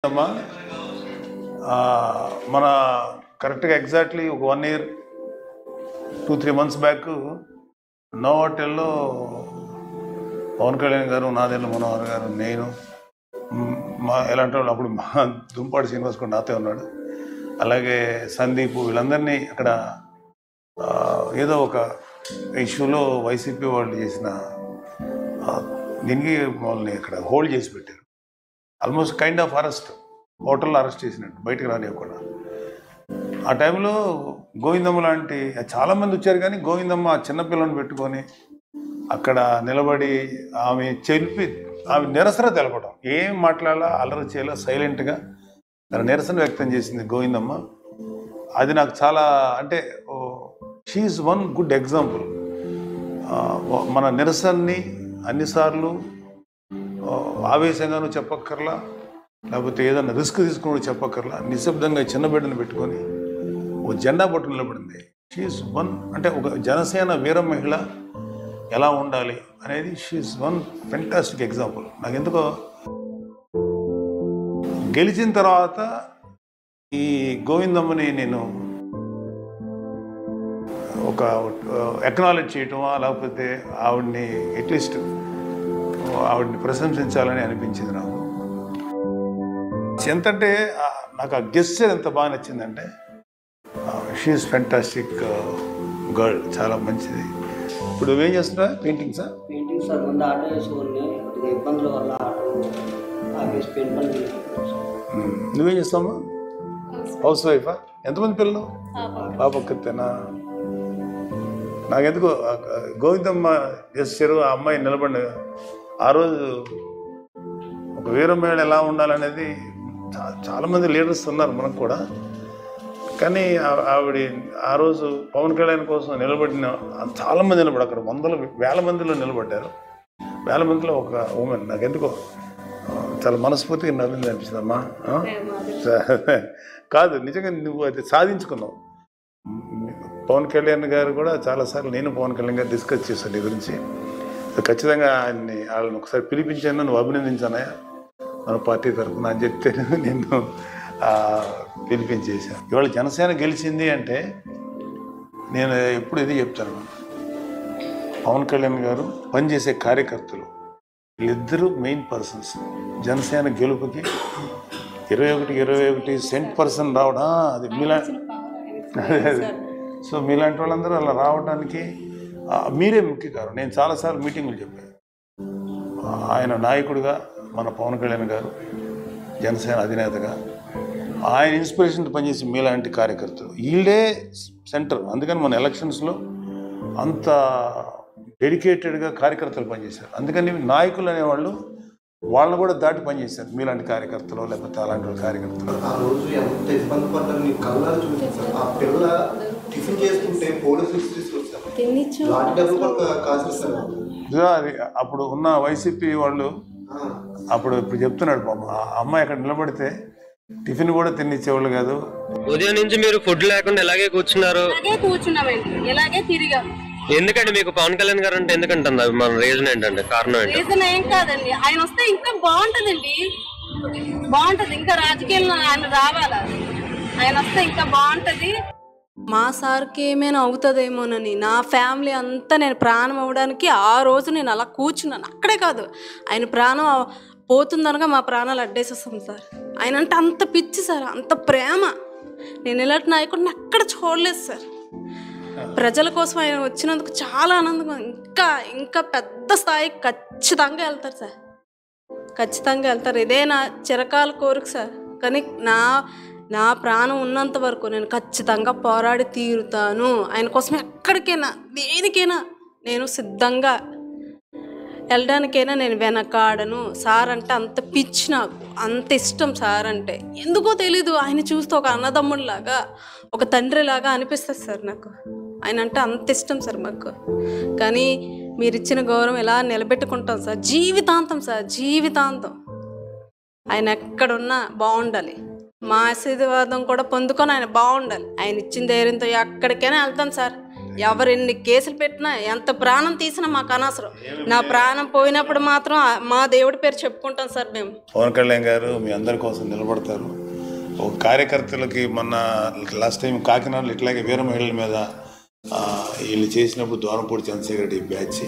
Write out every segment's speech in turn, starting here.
అమ్మా మన కరెక్ట్గా ఎగ్జాక్ట్లీ ఒక 1 year 2-3 months బ్యాక్ నోవాటెల్లో పవన్ కళ్యాణ్ గారు, నాదెండ్ల మనోహర్ గారు, నేను ఎలాంటి వాళ్ళు అప్పుడు మా దుంపాడి శ్రీనివాస్ కూడా నాతో ఉన్నాడు, అలాగే సందీప్, వీళ్ళందరినీ అక్కడ ఏదో ఒక ఇష్యూలో వైసీపీ వాళ్ళు చేసిన దీనికి వాళ్ళని అక్కడ హోల్డ్ చేసి పెట్టారు. ఆల్మోస్ట్ కైండ్ ఆఫ్ అరెస్ట్, హోటల్లో అరెస్ట్ చేసినట్టు, బయటకు రానివ్వకుండా. ఆ టైంలో గోవిందమ్మ లాంటి చాలామంది వచ్చారు, కానీ గోవిందమ్మ చిన్నపిల్లని పెట్టుకొని అక్కడ నిలబడి ఆమె ఆమె నిరసన తెలపడం, ఏం మాట్లాడాలా, అల్లరి చేయాలా, సైలెంట్గా తన నిరసన వ్యక్తం చేసింది గోవిందమ్మ. అది నాకు చాలా, అంటే షీఈస్ వన్ గుడ్ ఎగ్జాంపుల్. మన నిరసనని అన్నిసార్లు ఆవేశంగానూ చెప్పక్కర్లా, లేకపోతే ఏదన్నా రిస్క్ తీసుకుని చెప్పక్కర్లా, నిశ్శబ్దంగా చిన్న బిడ్డను పెట్టుకొని ఒక జెండా పట్టు నిలబడింది. షీఈస్ వన్, అంటే ఒక జనసేన వీర మహిళ ఎలా ఉండాలి అనేది షీఈస్ వన్ ఫెంటాస్టిక్ ఎగ్జాంపుల్. నాకు ఎందుకో గెలిచిన తర్వాత ఈ గోవిందమ్మని నేను ఒక ఎక్నాలెడ్జ్ చేయటమా, లేకపోతే ఆవిడ్ని అట్లీస్ట్ ఆవిడ్ని ప్రశంసించాలని అనిపించింది నాకు. ఎంతంటే నాకు ఆ గెస్చర్ ఎంత బాగా నచ్చిందంటే, షీఈస్ ఫెంటాస్టిక్ గర్ల్, చాలా మంచిది. ఇప్పుడు నువ్వేం చేస్తున్నా? పెయింటింగ్సా? పెయింటింగ్ సార్, ముందు ఆటో వేసుకొని ఇబ్బందుల వల్ల ఆటో ఆఫీస్ పెయింట్ పని. నువ్వేం చేస్తావమ్మా? హౌస్ వైఫా? ఎంతమంది పిల్లలు? పాప ఒక్కతేనా? నాకెందుకు గోవిందమ్మ చేశారు, ఆ అమ్మాయి నిలబడి ఆ రోజు ఒక వీర మహిళ ఎలా ఉండాలనేది చాలామంది లీడర్స్ ఉన్నారు మనకు కూడా, కానీ ఆవిడ ఆ రోజు పవన్ కళ్యాణ్ కోసం నిలబడిన చాలామంది నిలబడి, అక్కడ వేల మందిలో నిలబడ్డారు. వేల మందిలో ఒక ఉమెన్. నాకెందుకో చాలా మనస్ఫూర్తిగా నవ్వింది అనిపించిందమ్మా. కాదు, నిజంగా నువ్వు అది సాధించుకున్నావు. పవన్ కళ్యాణ్ గారు కూడా చాలాసార్లు, నేను పవన్ కళ్యాణ్ గారు డిస్కస్ చేశాను నీ గురించి. ఖచ్చితంగా వాళ్ళని ఒకసారి పిలిపించాను, నువ్వు అభినందించానయా మన పార్టీ తరఫున అని చెప్తే నేను పిలిపించేశాను. ఇవాళ జనసేన గెలిచింది అంటే నేను ఎప్పుడు ఇది చెప్తాను, పవన్ కళ్యాణ్ గారు పనిచేసే కార్యకర్తలు వీళ్ళిద్దరూ మెయిన్ పర్సన్స్. జనసేన గెలుపుకి 21 సెంట్ పర్సన్ రావడం, అది సో మీలాంటి వాళ్ళందరూ అలా రావడానికి మీరే ముఖ్య కారణం. నేను చాలాసార్లు మీటింగులు చెప్పాను, ఆయన నాయకుడిగా మన పవన్ కళ్యాణ్ గారు, జనసేన అధినేతగా ఆయన ఇన్స్పిరేషన్తో పనిచేసి మీలాంటి కార్యకర్తలు వీళ్ళే సెంటర్. అందుకని మన ఎలక్షన్స్లో అంత డెడికేటెడ్గా కార్యకర్తలు పనిచేశారు. అందుకని నాయకులు అనేవాళ్ళు వాళ్ళని కూడా దాటి పనిచేశారు, మీలాంటి కార్యకర్తలు లేకపోతే అలాంటి కార్యకర్తలు. ఆ రోజు ఎంత ఇబ్బంది పడ్డారు నీ కళ్ళారు చూసారు. ఆ పిల్ల టిఫిన్ చేస్తుంటే పోలీసులు అది అప్పుడు ఉన్న వైసీపీ వాళ్ళు ఇప్పుడు చెప్తున్నాడు, అమ్మాయి అక్కడ నిలబడితే టిఫిన్ కూడా తినిచ్చేవాళ్ళు కాదు. ఉదయం నుంచి మీరు ఫుడ్ లేకుండా ఎలాగే కూర్చున్నారు? ఇలాగే తిరిగాం. ఎందుకంటే మీకు పవన్ కళ్యాణ్ గారు అంటే ఎందుకంటుంది? మన రీజన్ ఏంటంటే, కారణం ఏంటి? రీజన్ ఏం కాదండి, ఆయన వస్తే ఇంకా బాగుంటదండి, బాగుంటది. ఇంకా రాజకీయాల్లో ఆయన రావాలా, ఆయన వస్తే ఇంకా బాగుంటది. మా సార్కి ఏమైనా అవుతుందేమోనని నా ఫ్యామిలీ అంతా, నేను ప్రాణం అవ్వడానికి ఆ రోజు నేను అలా కూర్చున్నాను. అక్కడే కాదు, ఆయన ప్రాణం పోతుందనగా మా ప్రాణాలు అడ్డేసేస్తాం సార్. ఆయన అంటే అంత పిచ్చి సార్, అంత ప్రేమ. నేను ఇలాంటి నాయకుడిని ఎక్కడ చూడలేదు సార్. ప్రజల కోసం ఆయన వచ్చినందుకు చాలా ఆనందంగా, ఇంకా ఇంకా పెద్ద స్థాయికి ఖచ్చితంగా వెళ్తారు సార్, ఖచ్చితంగా వెళ్తారు. ఇదే నా చిరకాల కోరిక సార్. కానీ నా ప్రాణం ఉన్నంత వరకు నేను ఖచ్చితంగా పోరాడి తీరుతాను. ఆయన కోసం ఎక్కడికైనా దేనికైనా నేను సిద్ధంగా వెళ్ళడానికైనా నేను వెనకాడను. సార్ అంటే అంత పిచ్చి, నాకు అంత ఇష్టం సార్ అంటే. ఎందుకో తెలీదు, ఆయన చూస్తే ఒక అన్నదమ్ముడిలాగా, ఒక తండ్రిలాగా అనిపిస్తుంది సార్ నాకు. ఆయన అంటే అంత ఇష్టం సార్ మాకు. కానీ మీరు ఇచ్చిన గౌరవం ఎలా నిలబెట్టుకుంటాం సార్, జీవితాంతం సార్, జీవితాంతం. ఆయన ఎక్కడున్నా బాగుండాలి, మా ఆశీర్వాదం కూడా పొందుకొని ఆయన బాగుండాలి. ఆయన ఇచ్చిన ధైర్యంతో ఎక్కడికైనా వెళ్తాను సార్. ఎవరెన్ని కేసులు పెట్టినా ఎంత ప్రాణం తీసినా మాకు అనవసరం. నా ప్రాణం పోయినప్పుడు మాత్రం మా దేవుడి పేరు చెప్పుకుంటాం సార్ మేము. పవన్ కళ్యాణ్ గారు మీ అందరి కోసం నిలబడతారు. ఒక కార్యకర్తలకి మొన్న లాస్ట్ టైం కాకినాడలో ఇట్లాగే వీర మహిళల మీద వీళ్ళు చేసినప్పుడు ద్వారంపూడి చంద్రశేఖర్ రెడ్డి బ్యాచ్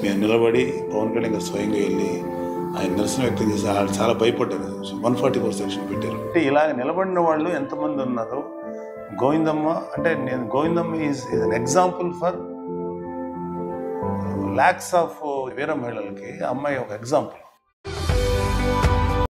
మేము నిలబడి పవన్ కళ్యాణ్ గారు స్వయంగా వెళ్ళి ఆయన నిరసన వ్యక్తం చేసి వాళ్ళు చాలా భయపడ్డారు. 144 సెక్షన్ పెట్టారు. అంటే ఇలాగ నిలబడిన వాళ్ళు ఎంతమంది ఉన్నారు. గోవిందమ్మ అంటే నేను Govindamma is an example for lakhs of వీర మహిళలకి అమ్మాయి ఒక ఎగ్జాంపుల్.